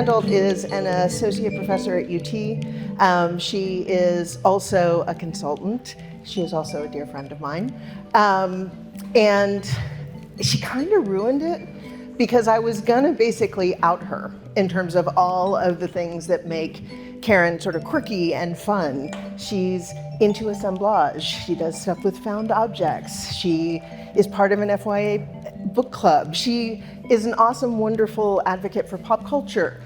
Landolt is an associate professor at UT. She is also a consultant. She is also a dear friend of mine. And she kind of ruined it because I was gonna basically out her in terms of all of the things that make Karen sort of quirky and fun. She's into assemblage. She does stuff with found objects. She is part of an FYA book club. She is an awesome, wonderful advocate for pop culture.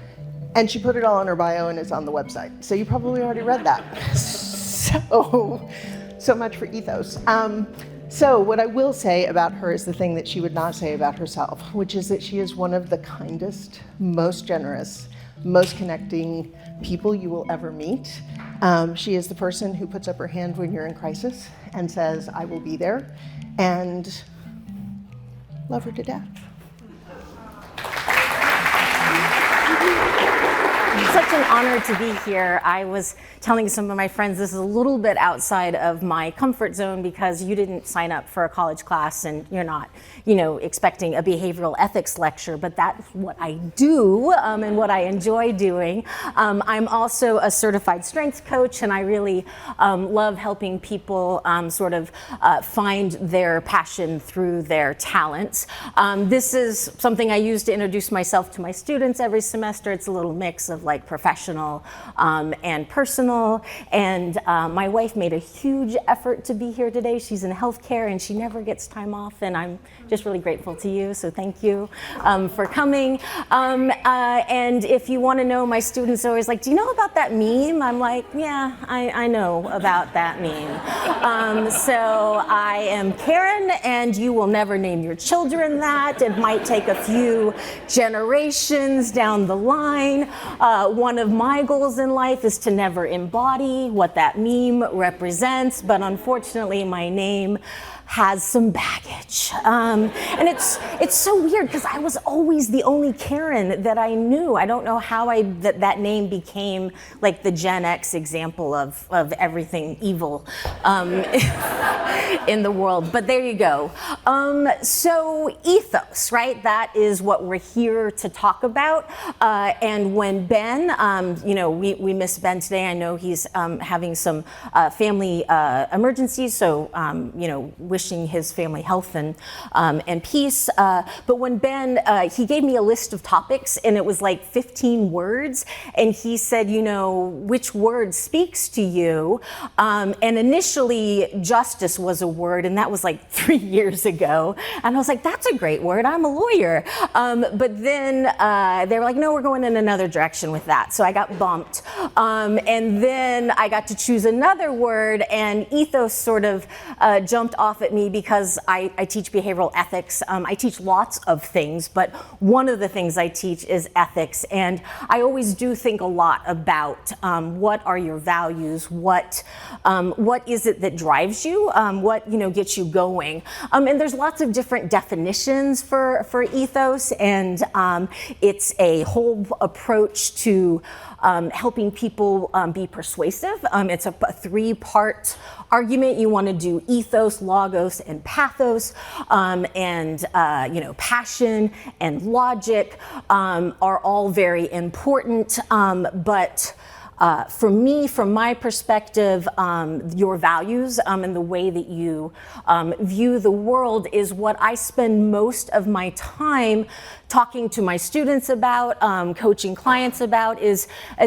And she put it all on her bio and it's on the website. So you probably already read that. So much for Ethos. So what I will say about her is the thing that she would not say about herself, which is that she is one of the kindest, most generous, most connecting people you will ever meet. She is the person who puts up her hand when you're in crisis and says, I will be there, and love her to death. It's such an honor to be here. I was telling some of my friends this is a little bit outside of my comfort zone because you didn't sign up for a college class and you're not, expecting a behavioral ethics lecture, but that's what I do and what I enjoy doing. I'm also a certified strength coach, and I really love helping people find their passion through their talents. This is something I use to introduce myself to my students every semester. It's a little mix of professional and personal, and my wife made a huge effort to be here today. She's in healthcare and she never gets time off, and I'm just really grateful to you, so thank you for coming. And if you want to know, my students are always like, do you know about that meme? I'm like, yeah, I know about that meme. So I am Karen, and you will never name your children that. It might take a few generations down the line. One of my goals in life is to never embody what that meme represents, but unfortunately my name has some baggage. And it's so weird because I was always the only Karen that I knew. I don't know how that name became like the Gen X example of everything evil in the world, but there you go. So Ethos, right? That is what we're here to talk about. And when Ben, we miss Ben today. I know he's having some family emergencies, so wishing his family health and peace. But when Ben, he gave me a list of topics, and it was like 15 words, and he said, which word speaks to you? And initially, justice was a word, and that was like 3 years ago. And I was like, that's a great word. I'm a lawyer. But then they were like, no, we're going in another direction with that. So I got bumped. And then I got to choose another word, and ethos sort of jumped off at me because I teach behavioral ethics. I teach lots of things, but one of the things I teach is ethics. And I always do think a lot about what are your values, what is it that drives you, what gets you going. And there's lots of different definitions for ethos, and it's a whole approach to helping people be persuasive. It's a three-part argument. You want to do ethos, logos, and pathos, and passion and logic are all very important, but for me, from my perspective, your values and the way that you view the world is what I spend most of my time talking to my students about, coaching clients about, is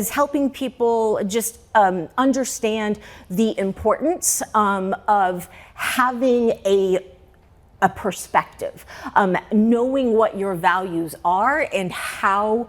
helping people just understand the importance of having a perspective, knowing what your values are and how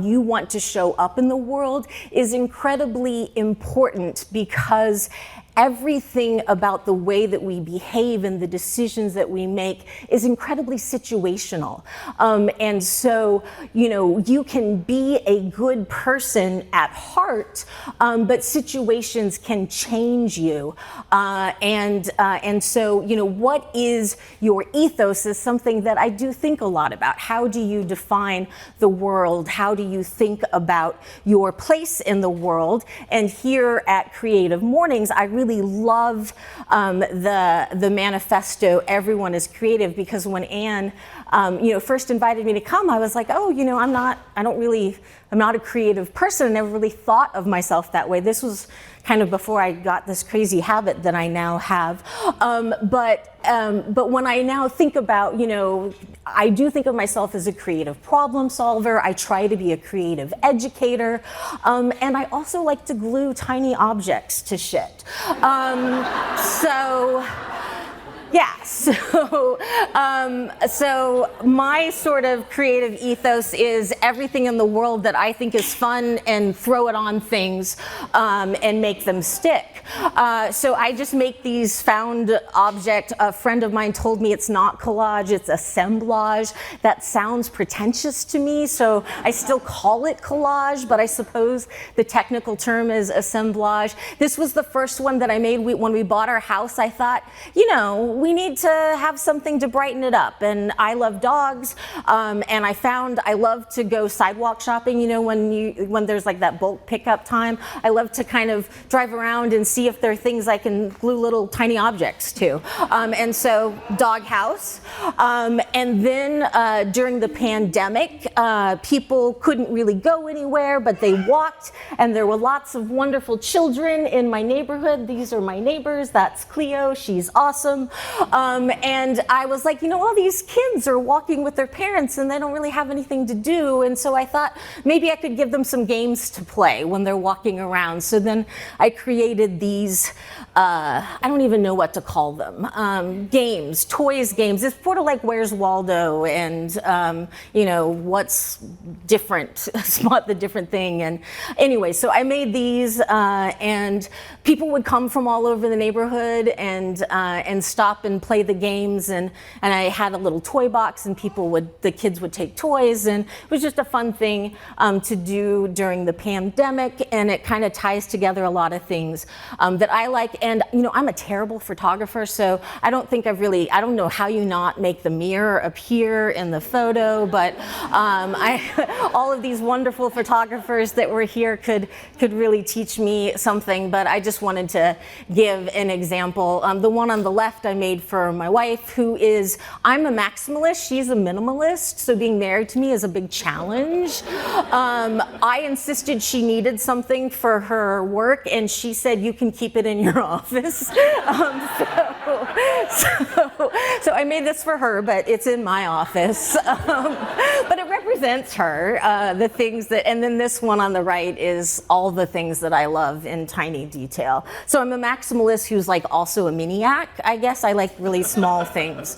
you want to show up in the world is incredibly important, because everything about the way that we behave and the decisions that we make is incredibly situational. And so, you can be a good person at heart, but situations can change you. And so, what is your ethos is something that I do think a lot about. How do you define the world? How do you think about your place in the world? And here at Creative Mornings, I really really love the manifesto, Everyone is Creative, because when Anne first invited me to come, I was like, oh, I'm not a creative person. I never really thought of myself that way. This was kind of before I got this crazy habit that I now have. But when I now think about, I do think of myself as a creative problem solver. I try to be a creative educator. And I also like to glue tiny objects to shit. Yeah, so my sort of creative ethos is everything in the world that I think is fun and throw it on things and make them stick. So I just make these found object. A friend of mine told me it's not collage, it's assemblage. That sounds pretentious to me, so I still call it collage, but I suppose the technical term is assemblage. This was the first one that I made when we bought our house. I thought, we need to have something to brighten it up. And I love dogs, and I found I love to go sidewalk shopping, when there's like that bulk pickup time. I love to kind of drive around and see if there are things I can glue little tiny objects to. And so dog house. And then during the pandemic, people couldn't really go anywhere, but they walked, and there were lots of wonderful children in my neighborhood. These are my neighbors. That's Cleo. She's awesome. And I was like, all these kids are walking with their parents and they don't really have anything to do. And so I thought maybe I could give them some games to play when they're walking around. So then I created these, I don't even know what to call them, games, toys games. It's sort of like Where's Waldo and, what's different, spot the different thing. And anyway, so I made these and people would come from all over the neighborhood and stop and play the games, and I had a little toy box, and the kids would take toys, and it was just a fun thing to do during the pandemic, and it kind of ties together a lot of things that I like. And I'm a terrible photographer, so I don't know how you not make the mirror appear in the photo, but all of these wonderful photographers that were here could really teach me something, but I just wanted to give an example. The one on the left I made for my wife, I'm a maximalist, she's a minimalist, so being married to me is a big challenge. I insisted she needed something for her work, and she said, you can keep it in your office. So I made this for her, but it's in my office. But it represents her, the things that, and then this one on the right is all the things that I love in tiny detail. So I'm a maximalist who's like also a maniac, I guess. I like really small things.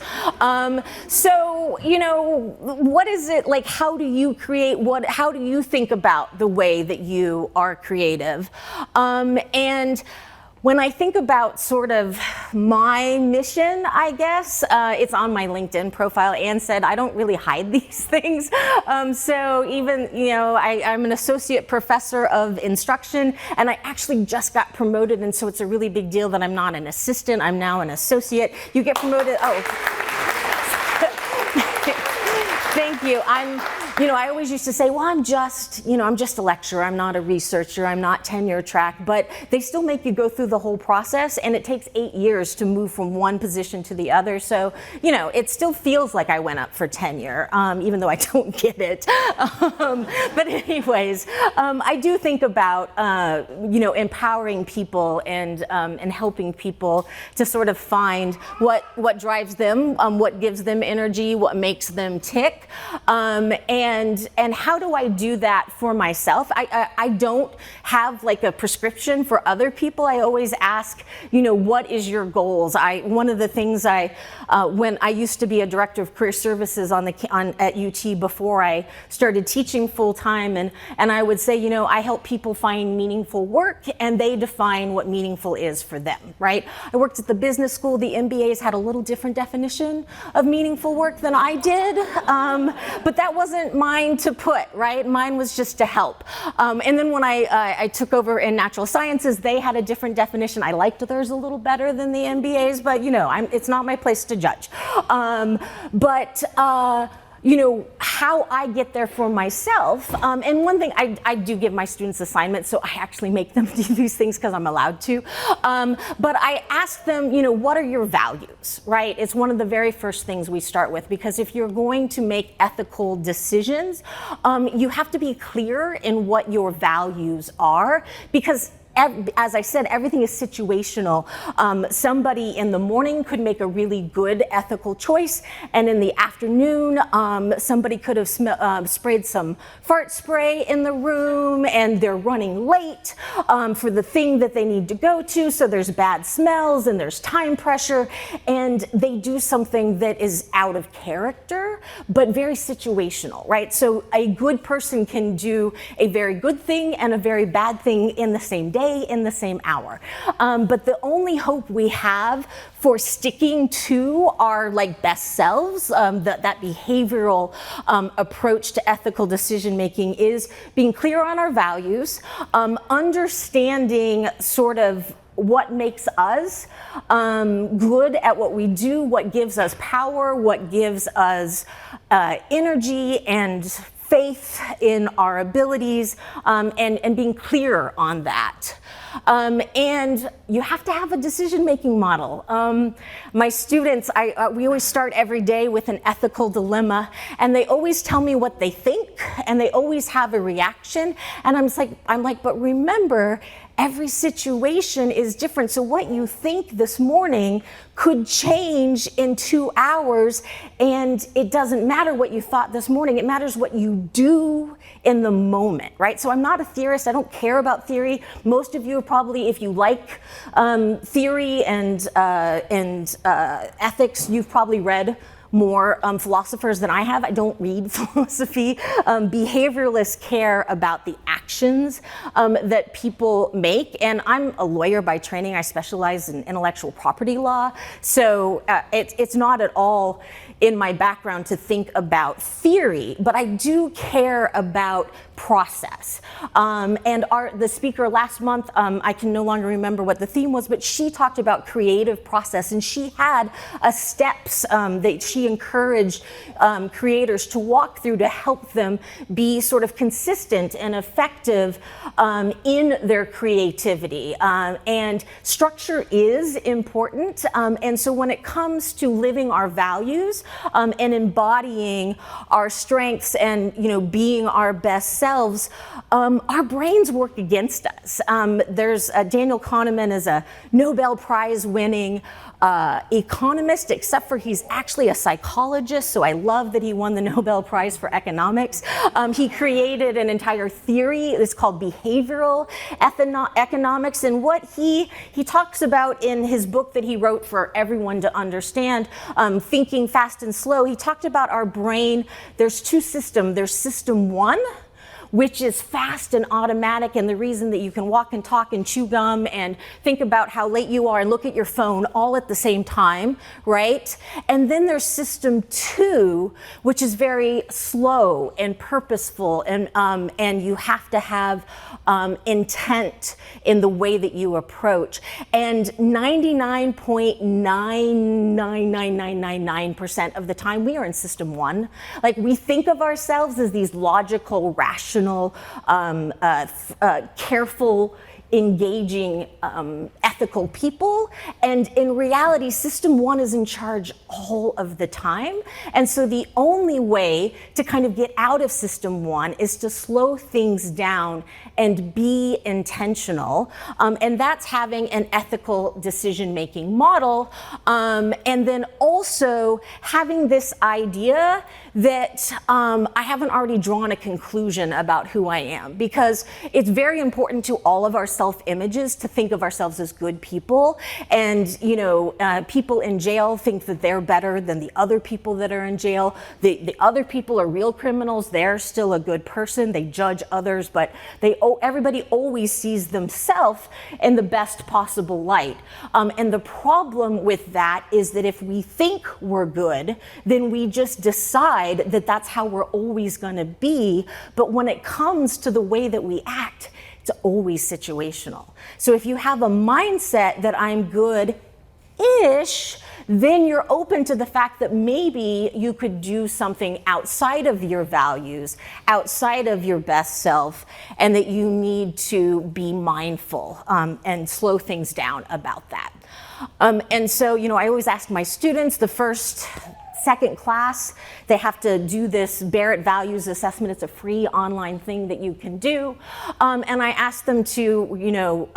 So, what is it like? How do you create? How do you think about the way that you are creative? And when I think about sort of my mission, I guess, it's on my LinkedIn profile. Anne said, I don't really hide these things. So even, I'm an associate professor of instruction, and I actually just got promoted, and so it's a really big deal that I'm not an assistant, I'm now an associate. You get promoted, Thank you. I always used to say, well, I'm just a lecturer. I'm not a researcher. I'm not tenure track. But they still make you go through the whole process, and it takes 8 years to move from one position to the other. So, it still feels like I went up for tenure, even though I don't get it. But anyways, I do think about, empowering people and helping people to sort of find what drives them, what gives them energy, what makes them tick. And how do I do that for myself? I don't have like a prescription for other people. I always ask, what is your goals? One of the things when I used to be a director of career services at UT before I started teaching full time, and I would say, I help people find meaningful work, and they define what meaningful is for them, right? I worked at the business school. The MBAs had a little different definition of meaningful work than I did, but that wasn't mine to put, right? Mine was just to help. And then when I took over in natural sciences, they had a different definition. I liked theirs a little better than the MBAs, but it's not my place to judge. how I get there for myself. And one thing, I do give my students assignments, so I actually make them do these things because I'm allowed to. But I ask them, what are your values, right? It's one of the very first things we start with, because if you're going to make ethical decisions, you have to be clear in what your values are, because as I said, everything is situational. Somebody in the morning could make a really good ethical choice, and in the afternoon, somebody could have sprayed some fart spray in the room, and they're running late for the thing that they need to go to, so there's bad smells and there's time pressure, and they do something that is out of character, but very situational, right? So a good person can do a very good thing and a very bad thing in the same day, in the same hour. But the only hope we have for sticking to our best selves, that behavioral approach to ethical decision making, is being clear on our values, understanding sort of what makes us good at what we do, what gives us power, what gives us energy and faith in our abilities, and being clear on that. And you have to have a decision-making model. My students, we always start every day with an ethical dilemma, and they always tell me what they think, and they always have a reaction. And I'm like, but remember, every situation is different. So what you think this morning could change in 2 hours, and it doesn't matter what you thought this morning. It matters what you do in the moment, right? So I'm not a theorist. I don't care about theory. Most of you are probably, if you like theory and ethics, you've probably read more philosophers than I have. I don't read philosophy. Behavioralists care about the actions that people make. And I'm a lawyer by training. I specialize in intellectual property law. So it's not at all in my background to think about theory, but I do care about process. And the speaker last month, I can no longer remember what the theme was, but she talked about creative process, and she had steps that she encouraged creators to walk through to help them be sort of consistent and effective in their creativity. And structure is important. And so when it comes to living our values and embodying our strengths and being our best selves, our brains work against us. There's Daniel Kahneman is a Nobel Prize winning economist, except for he's actually a psychologist, so I love that he won the Nobel Prize for economics. He created an entire theory. It's called behavioral economics, and what he talks about in his book that he wrote for everyone to understand, Thinking Fast and Slow, he talked about our brain. There's two systems. There's system one, which is fast and automatic, and the reason that you can walk and talk and chew gum and think about how late you are and look at your phone all at the same time, right? And then there's system two, which is very slow and purposeful, and you have to have intent in the way that you approach. And 99.99999% of the time, we are in system one. Like, we think of ourselves as these logical, rational, careful, engaging, ethical people. And in reality, system one is in charge all of the time. And so the only way to kind of get out of system one is to slow things down and be intentional. And that's having an ethical decision-making model. And then also having this idea that I haven't already drawn a conclusion about who I am, because it's very important to all of our self-images to think of ourselves as good people. And people in jail think that they're better than the other people that are in jail. The other people are real criminals. They're still a good person. They judge others, but everybody always sees themselves in the best possible light. And the problem with that is that if we think we're good, then we just decide that that's how we're always going to be. But when it comes to the way that we act, it's always situational. So if you have a mindset that I'm good-ish, then you're open to the fact that maybe you could do something outside of your values, outside of your best self, and that you need to be mindful and slow things down about that. And so, I always ask my students, the first, second class, they have to do this Barrett Values Assessment. It's a free online thing that you can do. And I ask them to,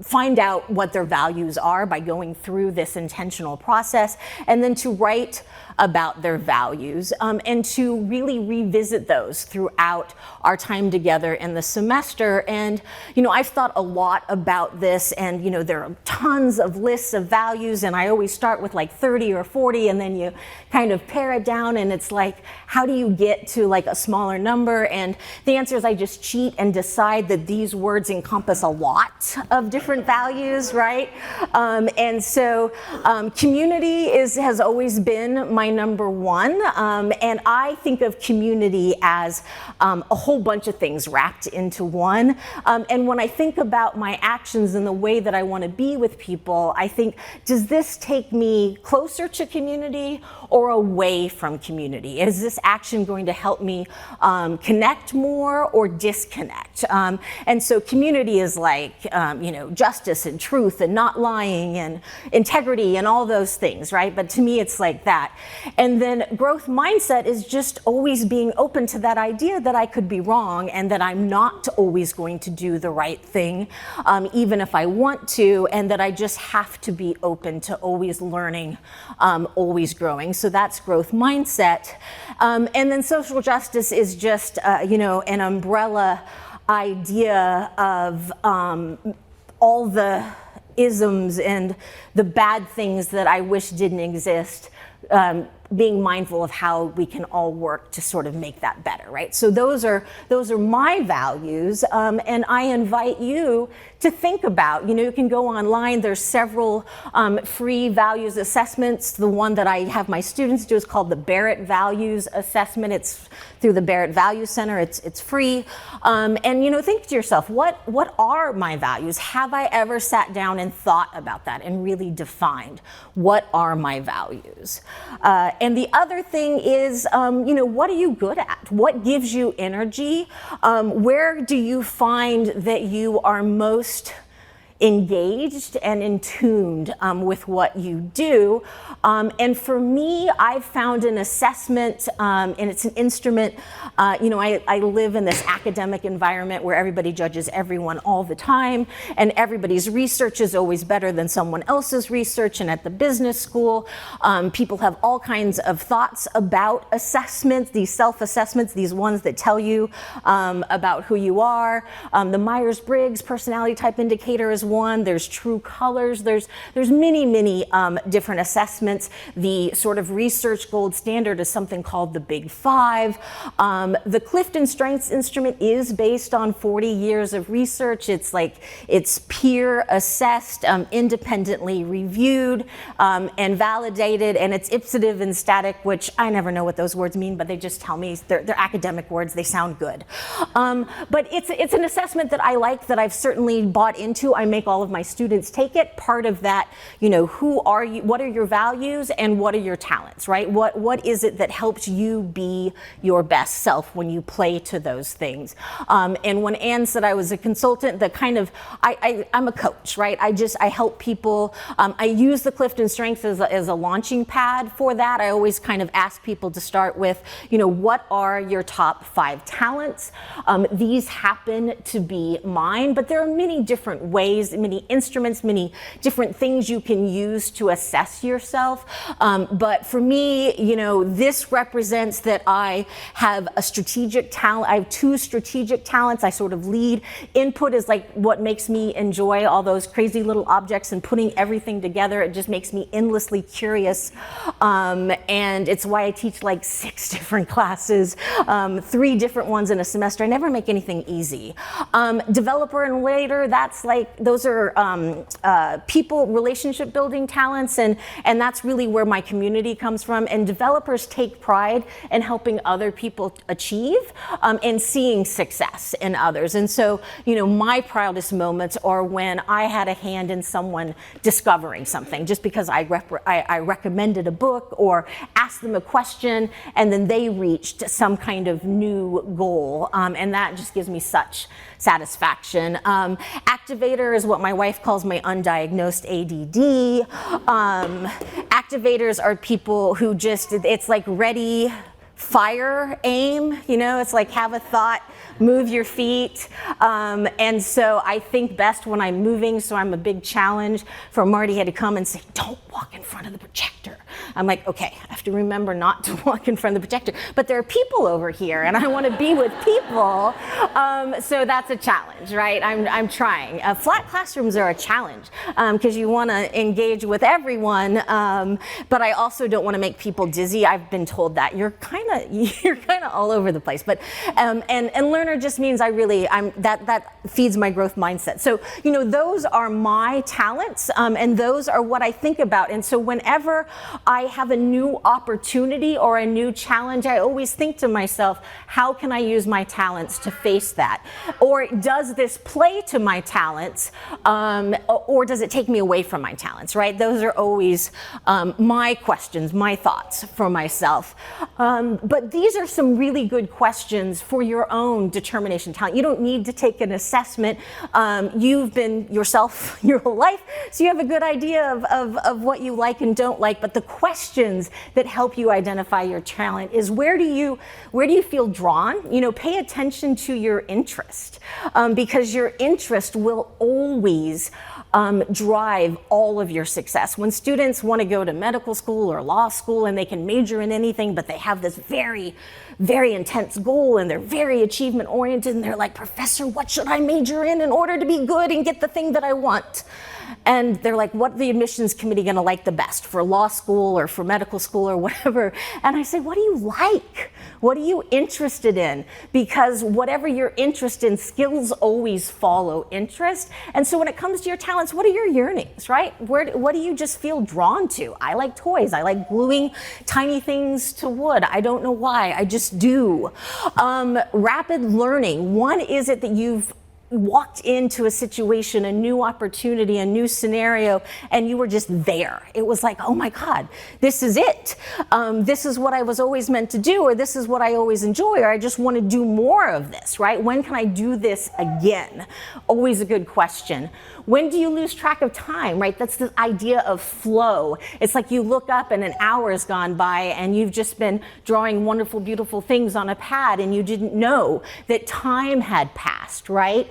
find out what their values are by going through this intentional process, and then to write about their values and to really revisit those throughout our time together in the semester. And, I've thought a lot about this, and, there are tons of lists of values, and I always start with like 30 or 40, and then you kind of pare it down, and it's like, how do you get to like a smaller number? And the answer is I just cheat and decide that these words encompass a lot of different values, right? And so community has always been my number one, and I think of community as a whole bunch of things wrapped into one. And when I think about my actions and the way that I want to be with people, I think, does this take me closer to community or away from community? Is this action going to help me connect more or disconnect? And so community is like, justice and truth and not lying and integrity and all those things, right? But to me, it's like that. And then growth mindset is just always being open to that idea that I could be wrong and that I'm not always going to do the right thing, even if I want to, and that I just have to be open to always learning, always growing. So that's growth mindset. And then social justice is just, an umbrella idea of all the isms and the bad things that I wish didn't exist, being mindful of how we can all work to sort of make that better, right? So those are my values, and I invite you to think about. You can go online. There's several free values assessments. The one that I have my students do is called the Barrett Values Assessment. It's through the Barrett Value Center. It's free, and think to yourself, what are my values? Have I ever sat down and thought about that and really defined what are my values? And the other thing is, what are you good at? What gives you energy? Where do you find that you are most engaged and in tuned with what you do? And for me, I've found an assessment, and it's an instrument. I live in this academic environment where everybody judges everyone all the time, and everybody's research is always better than someone else's research. And at the business school, people have all kinds of thoughts about assessments, these self-assessments, these ones that tell you about who you are. The Myers-Briggs personality type indicator is one. There's True Colors. There's many different assessments. The sort of research gold standard is something called the Big Five. The Clifton Strengths instrument is based on 40 years of research. It's peer assessed, independently reviewed, and validated, and it's ipsative and static, which I never know what those words mean, but they just tell me they're academic words. They sound good. But it's an assessment that I like, that I've certainly bought into. I make all of my students take it. Part of that, who are you? What are your values? And what are your talents, right? What is it that helps you be your best self when you play to those things? And when Anne said I was a consultant, I'm a coach, right? I help people. I use the Clifton Strengths as a launching pad for that. I always kind of ask people to start with, what are your top 5 talents? These happen to be mine, but there are many different ways, many instruments, many different things you can use to assess yourself. But for me, this represents that I have a strategic talent. I have 2 strategic talents. I sort of lead. Input is like what makes me enjoy all those crazy little objects and putting everything together. It just makes me endlessly curious. And it's why I teach like 6 different classes, 3 different ones in a semester. I never make anything easy. Developer and later, that's like, those are people relationship building talents, and that's really where my community comes from. And developers take pride in helping other people achieve and seeing success in others. And so, my proudest moments are when I had a hand in someone discovering something, just because I recommended a book or asked them a question, and then they reached some kind of new goal, and that just gives me such satisfaction. Activator is what my wife calls my undiagnosed ADD. Activators are people who it's like ready, fire, aim, it's like have a thought, move your feet. And so I think best when I'm moving, so I'm a big challenge for Marty had to come and say, don't walk in front of the projector. I'm like, okay, I have to remember not to walk in front of the projector, but there are people over here and I want to be with people. So that's a challenge, right? I'm trying. Flat classrooms are a challenge because you want to engage with everyone, but I also don't want to make people dizzy. I've been told that you're kind of all over the place, but and learner just means that feeds my growth mindset. So those are my talents, and those are what I think about. And so whenever I have a new opportunity or a new challenge, I always think to myself, how can I use my talents to face that? Or does this play to my talents, or does it take me away from my talents, right? Those are always my questions, my thoughts for myself. But these are some really good questions for your own determination talent. You don't need to take an assessment. You've been yourself your whole life, so you have a good idea of what you like and don't like. But the questions that help you identify your talent is where do you feel drawn? Pay attention to your interest, because your interest will always drive all of your success. When students want to go to medical school or law school and they can major in anything, but they have this very, very intense goal and they're very achievement oriented and they're like, Professor, what should I major in order to be good and get the thing that I want? And they're like, what the admissions committee going to like the best for law school or for medical school or whatever? And I say, what do you like? What are you interested in? Because whatever you're interested in, skills always follow interest. And so when it comes to your talents, what are your yearnings, right? What do you just feel drawn to? I like toys. I like gluing tiny things to wood. I don't know why. I just do. Rapid learning. When is it that you've walked into a situation, a new opportunity, a new scenario, and you were just there? It was like, oh my God, this is it. This is what I was always meant to do, or this is what I always enjoy, or I just want to do more of this, right? When can I do this again? Always a good question. When do you lose track of time, right? That's the idea of flow. It's like you look up and an hour has gone by and you've just been drawing wonderful, beautiful things on a pad and you didn't know that time had passed, right?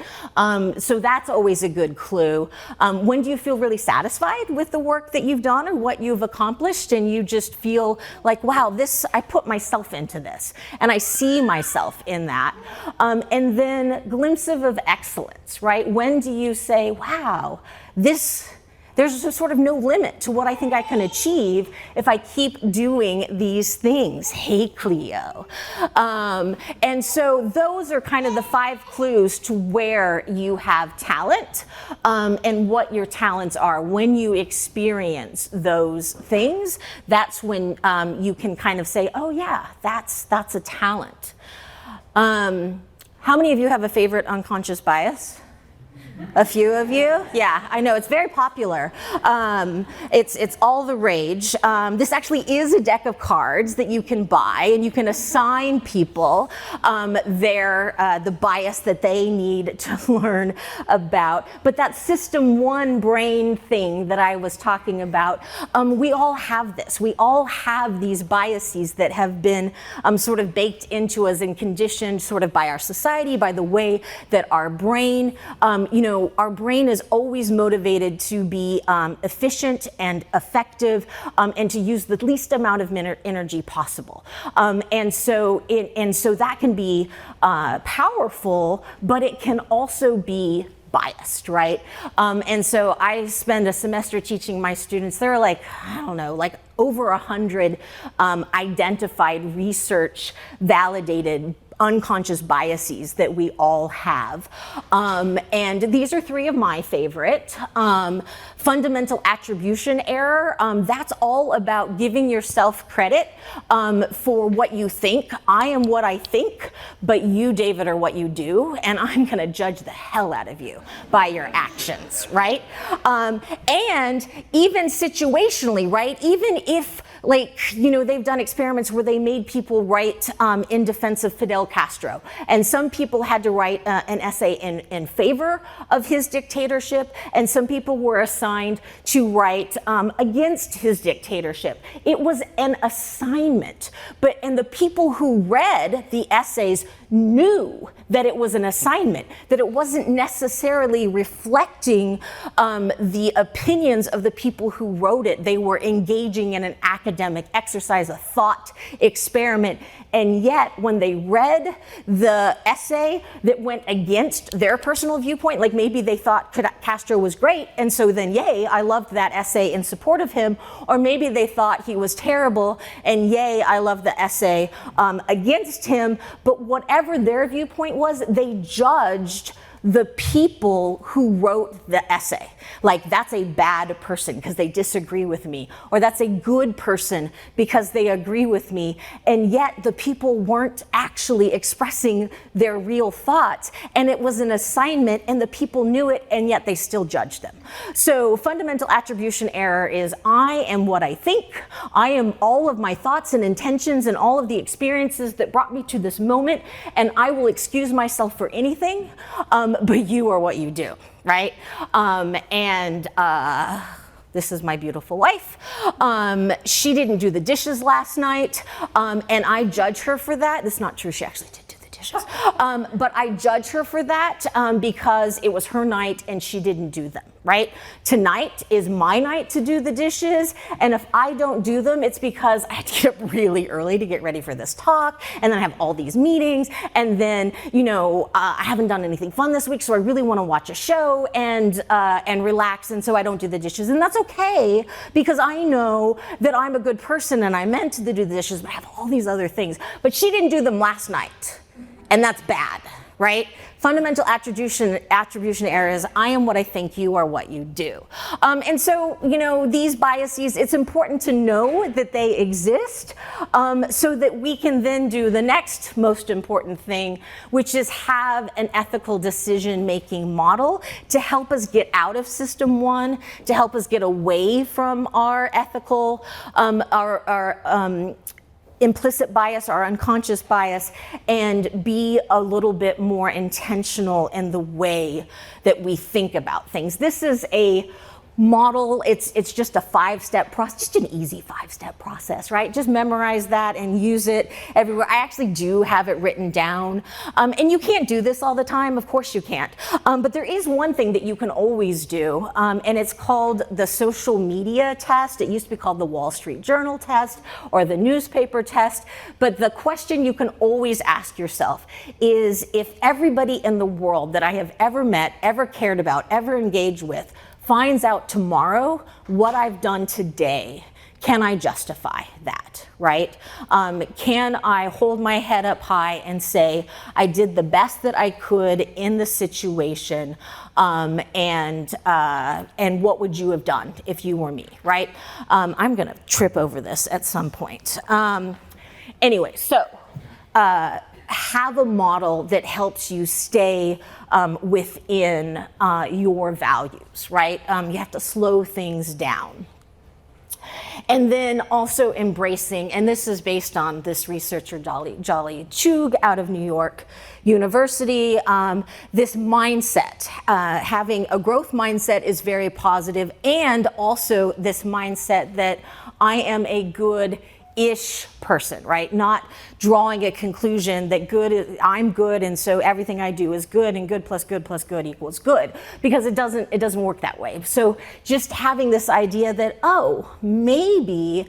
So that's always a good clue. When do you feel really satisfied with the work that you've done or what you've accomplished and you just feel like, wow, I put myself into this and I see myself in that. And then glimpse of excellence, right? When do you say, wow, there's sort of no limit to what I think I can achieve if I keep doing these things. Hey, Cleo. And so those are kind of the 5 clues to where you have talent, and what your talents are. When you experience those things, that's when you can kind of say, oh yeah, that's a talent. How many of you have a favorite unconscious bias? A few of you? Yeah, I know, it's very popular. It's all the rage. This actually is a deck of cards that you can buy, and you can assign people the bias that they need to learn about. But that system 1 brain thing that I was talking about, we all have this. We all have these biases that have been sort of baked into us and conditioned sort of by our society, by the way that our brain, our brain is always motivated to be efficient and effective, and to use the least amount of energy possible. And so that can be powerful, but it can also be biased, right? And so I spend a semester teaching my students. There are like over 100 identified, research validated unconscious biases that we all have. And these are three of my favorite. Fundamental attribution error, that's all about giving yourself credit for what you think. I am what I think, but you, David, are what you do, and I'm gonna judge the hell out of you by your actions, right? And even situationally, right? Even if, like, you know, they've done experiments where they made people write in defense of Fidel Castro, and some people had to write an essay in favor of his dictatorship, and some people were assigned to write against his dictatorship. It was an assignment, and the people who read the essays knew that it was an assignment, that it wasn't necessarily reflecting the opinions of the people who wrote it. They were engaging in an academic exercise, a thought experiment. And yet, when they read the essay that went against their personal viewpoint, like maybe they thought Castro was great, and so then, yay, I loved that essay in support of him, or maybe they thought he was terrible, and yay, I love the essay against him. But whatever their viewpoint was, they judged the people who wrote the essay. Like, that's a bad person because they disagree with me, or that's a good person because they agree with me. And yet the people weren't actually expressing their real thoughts, and it was an assignment, and the people knew it, and yet they still judged them. So fundamental attribution error is, I am what I think. I am all of my thoughts and intentions and all of the experiences that brought me to this moment, and I will excuse myself for anything, but you are what you do, right? This is my beautiful wife. She didn't do the dishes last night, and I judge her for that. That's not true, she actually did do the dishes. But I judge her for that because it was her night and she didn't do them, right? Tonight is my night to do the dishes, and if I don't do them, it's because I had to get up really early to get ready for this talk, and then I have all these meetings, and then, you know, I haven't done anything fun this week, so I really want to watch a show and relax, and so I don't do the dishes, and that's okay, because I know that I'm a good person and I meant to do the dishes, but I have all these other things. But she didn't do them last night, and that's bad, right? Fundamental attribution error is, I am what I think, you are what you do. And so, you know, these biases, it's important to know that they exist so that we can then do the next most important thing, which is have an ethical decision-making model to help us get out of system one, to help us get away from our ethical, implicit bias, our unconscious bias, and be a little bit more intentional in the way that we think about things. This is a model, it's just a 5-step process, just an easy 5-step process, right? Just memorize that and use it everywhere. I actually do have it written down. And you can't do this all the time, of course you can't. But there is one thing that you can always do, and it's called the social media test. It used to be called the Wall Street Journal test or the newspaper test. But the question you can always ask yourself is, if everybody in the world that I have ever met, ever cared about, ever engaged with, finds out tomorrow what I've done today, can I justify that, right? Can I hold my head up high and say, I did the best that I could in the situation, and what would you have done if you were me, right? I'm gonna trip over this at some point. Anyway, so, have a model that helps you stay within your values, right? You have to slow things down. And then also embracing, and this is based on this researcher, Jolly Chug out of New York University, this mindset. Having a growth mindset is very positive, and also this mindset that I am a good-ish person, right? Not drawing a conclusion that I'm good, and so everything I do is good, and good plus good plus good equals good, because it doesn't work that way. So just having this idea that, oh, maybe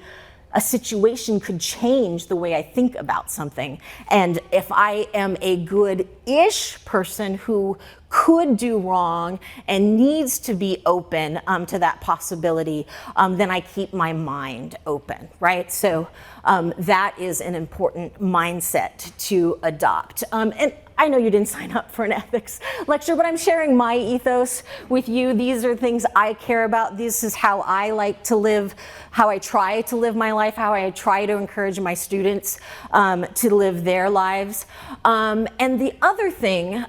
a situation could change the way I think about something. And if I am a good-ish person who could do wrong and needs to be open to that possibility, then I keep my mind open, right? So that is an important mindset to adopt. And I know you didn't sign up for an ethics lecture, but I'm sharing my ethos with you. These are things I care about. This is how I like to live, how I try to live my life, how I try to encourage my students to live their lives. And the other thing,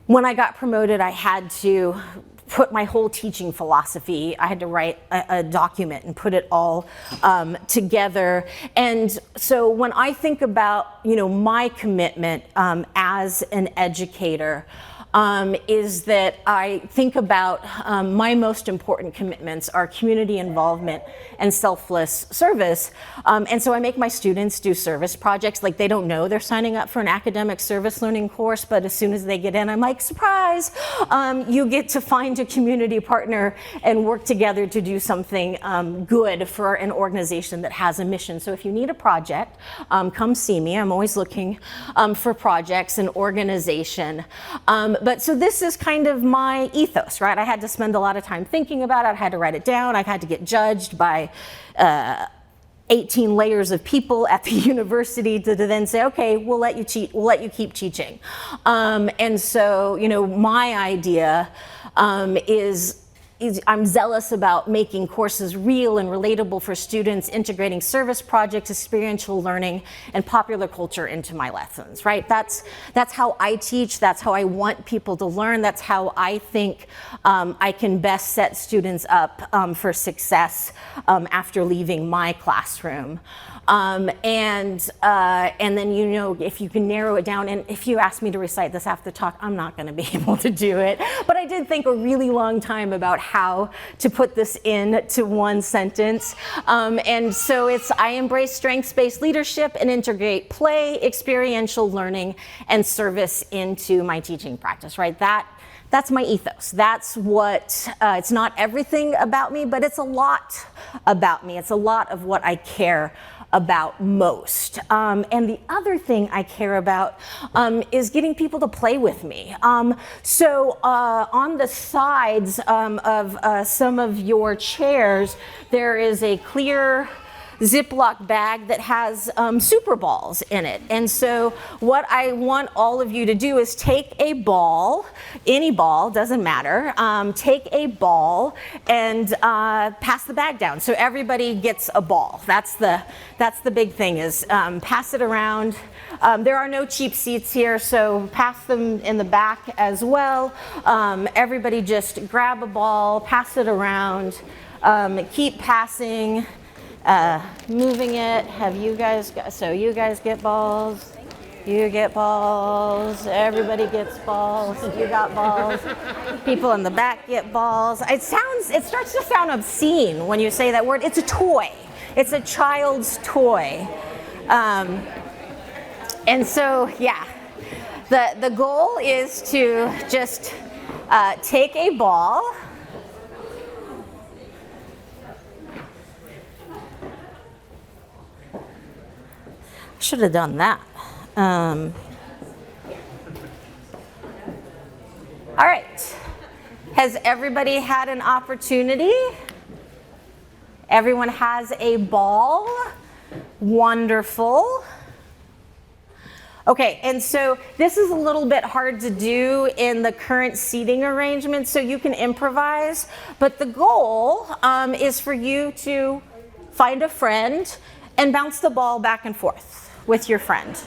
when I got promoted, I had to put my whole teaching philosophy, I had to write a document and put it all together. And so when I think about, my commitment as an educator, is that I think about my most important commitments are community involvement and selfless service. And so I make my students do service projects. Like, they don't know they're signing up for an academic service learning course, but as soon as they get in, I'm like, surprise, you get to find a community partner and work together to do something good for an organization that has a mission. So if you need a project, come see me. I'm always looking for projects and organization. But so this is kind of my ethos, right? I had to spend a lot of time thinking about it. I had to write it down. I had to get judged by 18 layers of people at the university to then say, okay, we'll let you keep teaching. And so, my idea is I'm zealous about making courses real and relatable for students, integrating service projects, experiential learning, and popular culture into my lessons, right? That's how I teach. That's how I want people to learn. That's how I think I can best set students up for success after leaving my classroom. And then, if you can narrow it down, and if you ask me to recite this after the talk, I'm not going to be able to do it. But I did think a really long time about how to put this into one sentence. And so I embrace strengths-based leadership and integrate play, experiential learning, and service into my teaching practice, right? That's my ethos. That's what, it's not everything about me, but it's a lot about me. It's a lot of what I care about most. And the other thing I care about is getting people to play with me. So on the sides of some of your chairs, there is a clear Ziploc bag that has super balls in it. And so what I want all of you to do is take a ball, any ball, doesn't matter, take a ball and pass the bag down. So everybody gets a ball. That's the big thing, is pass it around. There are no cheap seats here, so pass them in the back as well. Everybody just grab a ball, pass it around, keep passing. Moving it. Have you guys got, so you guys get balls, you get balls, everybody gets balls, you got balls, people in the back get balls. It starts to sound obscene when you say that word. It's a toy. It's a child's toy. And so, yeah, the goal is to just take a ball, should have done that. All right. Has everybody had an opportunity? Everyone has a ball. Wonderful. Okay, and so this is a little bit hard to do in the current seating arrangement, so you can improvise. But the goal is for you to find a friend and bounce the ball back and forth with your friend.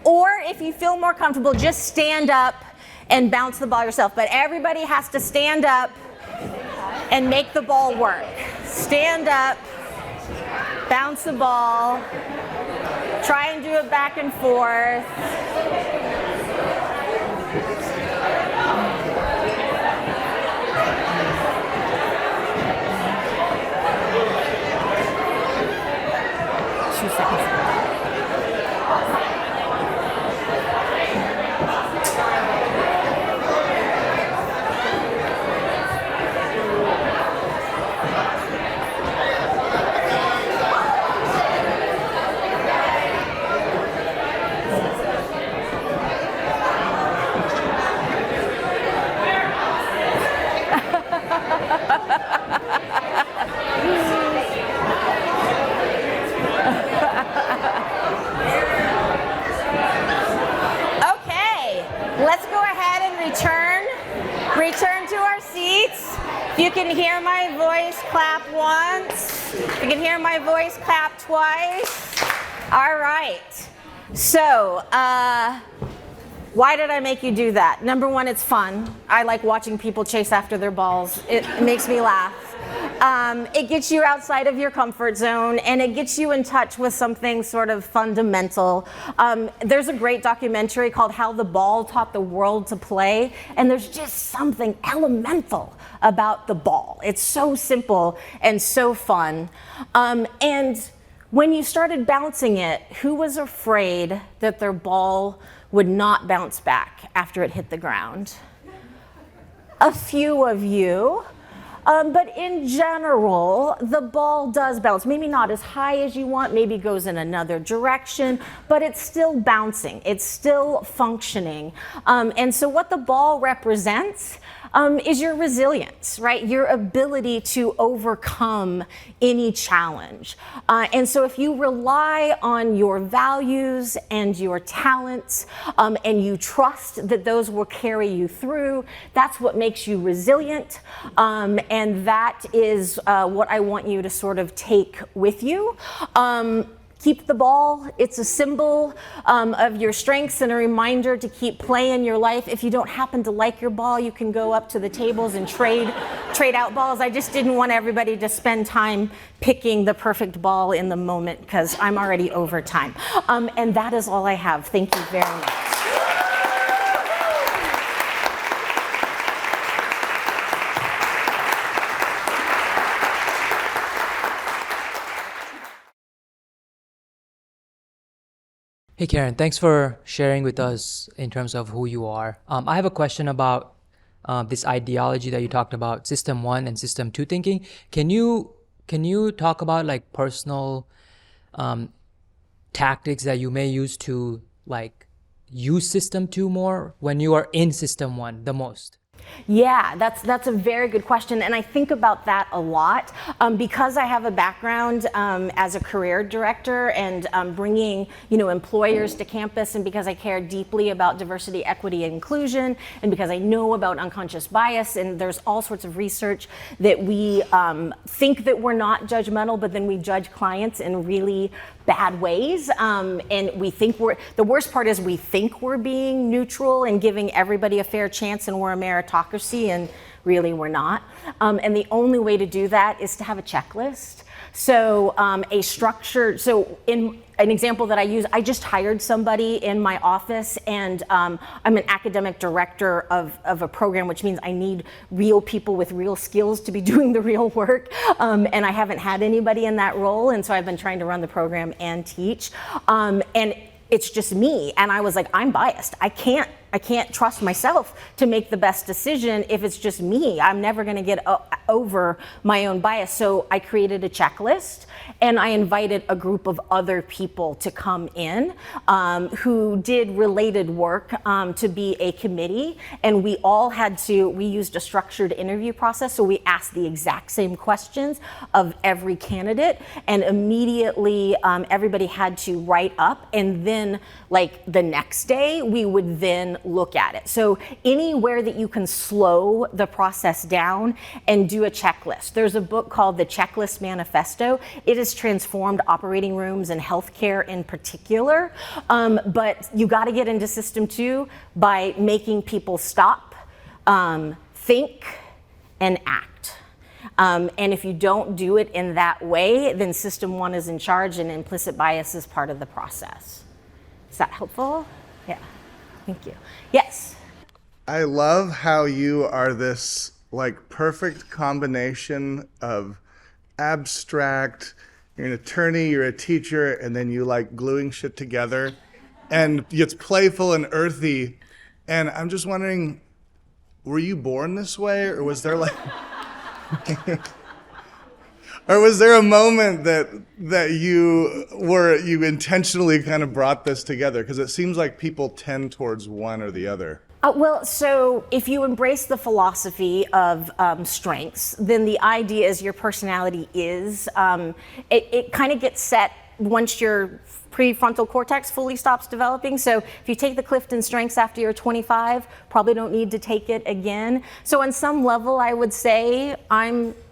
Or if you feel more comfortable, just stand up and bounce the ball yourself. But everybody has to stand up and make the ball work. Stand up, bounce the ball, try and do it back and forth. 2 seconds. return to our seats. If you can hear my voice, clap once. If you can hear my voice, clap twice. All right. So, why did I make you do that? Number one, it's fun. I like watching people chase after their balls. It makes me laugh. It gets you outside of your comfort zone, and it gets you in touch with something sort of fundamental. There's a great documentary called How the Ball Taught the World to Play, and there's just something elemental about the ball. It's so simple and so fun. And when you started bouncing it, who was afraid that their ball would not bounce back after it hit the ground? A few of you. But in general, the ball does bounce. Maybe not as high as you want, maybe goes in another direction, but it's still bouncing. It's still functioning. And so what the ball represents is your resilience, right? Your ability to overcome any challenge. And so if you rely on your values and your talents, and you trust that those will carry you through, that's what makes you resilient. And that is what I want you to sort of take with you. Keep the ball. It's a symbol of your strengths and a reminder to keep playing your life. If you don't happen to like your ball, you can go up to the tables and trade out balls. I just didn't want everybody to spend time picking the perfect ball in the moment because I'm already over time. And that is all I have. Thank you very much. Hey Karen, thanks for sharing with us in terms of who you are. I have a question about this ideology that you talked about, System 1 and System 2 thinking. Can you talk about like personal tactics that you may use to like use System 2 more when you are in System 1 the most? Yeah, that's a very good question, and I think about that a lot because I have a background as a career director and bringing employers to campus, and because I care deeply about diversity, equity, and inclusion, and because I know about unconscious bias, and there's all sorts of research that we think that we're not judgmental, but then we judge clients in really bad ways, and we think the worst part is we think we're being neutral and giving everybody a fair chance, and we're a meritocracy, and really we're not. And the only way to do that is to have a checklist. So in an example that I use, I just hired somebody in my office, and I'm an academic director of a program, which means I need real people with real skills to be doing the real work. And I haven't had anybody in that role, and so I've been trying to run the program and teach. And it's just me, and I was like, I'm biased. I can't trust myself to make the best decision if it's just me. I'm never going to get over my own bias. So I created a checklist, and I invited a group of other people to come in who did related work to be a committee. And we used a structured interview process. So we asked the exact same questions of every candidate, and immediately everybody had to write up. And then like the next day, we would then look at it. So anywhere that you can slow the process down and do a checklist. There's a book called The Checklist Manifesto. It has transformed operating rooms and healthcare in particular. But you got to get into System 2 by making people stop, think, and act. And if you don't do it in that way, then System 1 is in charge, and implicit bias is part of the process. Is that helpful? Yeah. Thank you. Yes. I love how you are this like perfect combination of abstract, you're an attorney, you're a teacher, and then you like gluing shit together, and it's playful and earthy. And I'm just wondering, were you born this way, or was there like or was there a moment that you intentionally kind of brought this together? Because it seems like people tend towards one or the other. Well, so if you embrace the philosophy of strengths, then the idea is your personality is, it kind of gets set once you're prefrontal cortex fully stops developing. So if you take the Clifton Strengths after you're 25, probably don't need to take it again. So on some level, I would say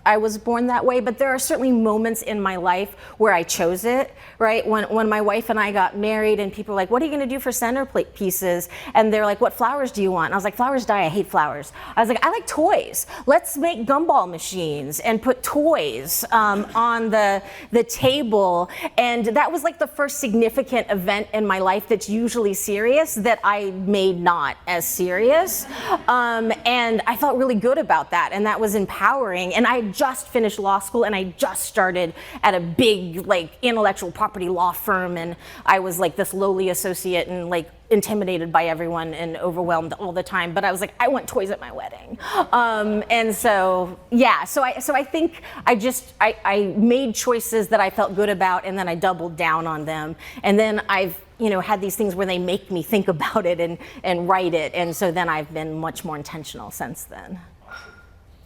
I was born that way, but there are certainly moments in my life where I chose it, right? When my wife and I got married and people were like, what are you gonna do for centerpieces? And they're like, what flowers do you want? And I was like, flowers die, I hate flowers. I was like, I like toys. Let's make gumball machines and put toys on the table. And that was like the first significant event in my life that's usually serious that I made not as serious. And I felt really good about that, and that was empowering. And I just finished law school, and I just started at a big like intellectual property law firm, and I was like this lowly associate and like intimidated by everyone and overwhelmed all the time. But I was like, I want toys at my wedding. And so yeah, so I think I made choices that I felt good about, and then I doubled down on them. And then I've had these things where they make me think about it and write it, and so then I've been much more intentional since then.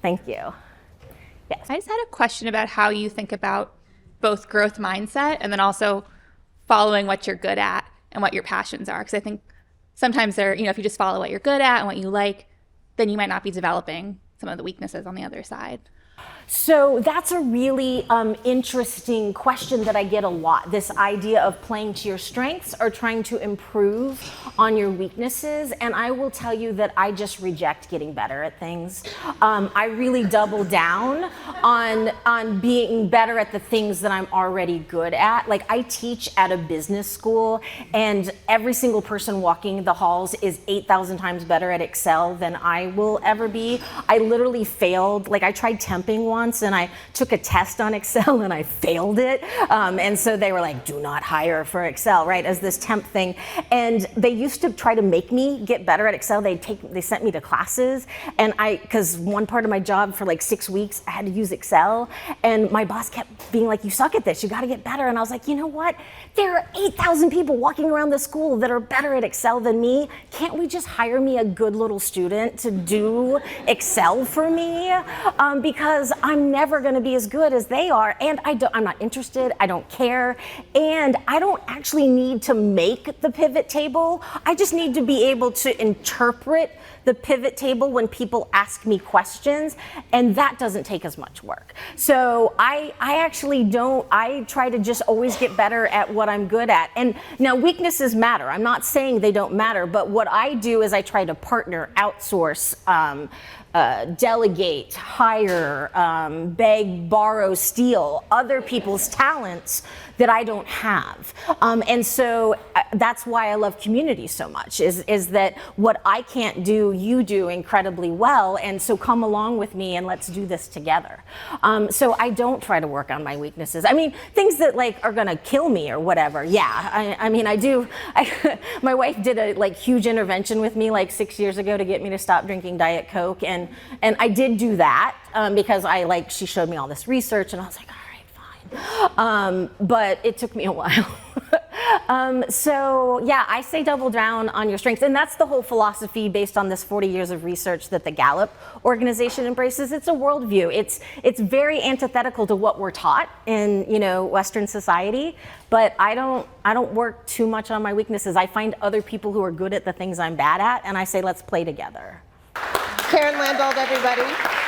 Thank you. Yes. I just had a question about how you think about both growth mindset and then also following what you're good at and what your passions are. Because I think sometimes if you just follow what you're good at and what you like, then you might not be developing some of the weaknesses on the other side. So that's a really interesting question that I get a lot. This idea of playing to your strengths or trying to improve on your weaknesses. And I will tell you that I just reject getting better at things. I really double down on being better at the things that I'm already good at. Like I teach at a business school, and every single person walking the halls is 8,000 times better at Excel than I will ever be. I literally failed. Like I tried temping once, and I took a test on Excel and I failed it. And so they were like, do not hire for Excel, right, as this temp thing. And they used to try to make me get better at Excel. They sent me to classes, and because one part of my job for like 6 weeks, I had to use Excel. And my boss kept being like, you suck at this, you gotta get better. And I was like, you know what? There are 8,000 people walking around the school that are better at Excel than me. Can't we just hire me a good little student to do Excel for me? Because I'm never going to be as good as they are, and I'm not interested, I don't care, and I don't actually need to make the pivot table. I just need to be able to interpret the pivot table when people ask me questions, and that doesn't take as much work. So I actually don't, I try to just always get better at what I'm good at. And now weaknesses matter. I'm not saying they don't matter, but what I do is I try to partner, outsource, delegate, hire, beg, borrow, steal other people's talents that I don't have. And so that's why I love community so much, is that what I can't do, you do incredibly well, and so come along with me and let's do this together. So I don't try to work on my weaknesses. I mean, things that like are gonna kill me or whatever, yeah. I mean, I do. My wife did a like huge intervention with me like 6 years ago to get me to stop drinking Diet Coke, and I did do that because she showed me all this research, and I was like, but it took me a while. So yeah, I say double down on your strengths, and that's the whole philosophy based on this 40 years of research that the Gallup organization embraces. It's a worldview. It's very antithetical to what we're taught in Western society, but I don't work too much on my weaknesses. I find other people who are good at the things I'm bad at, and I say let's play together. Karen Landolt, everybody.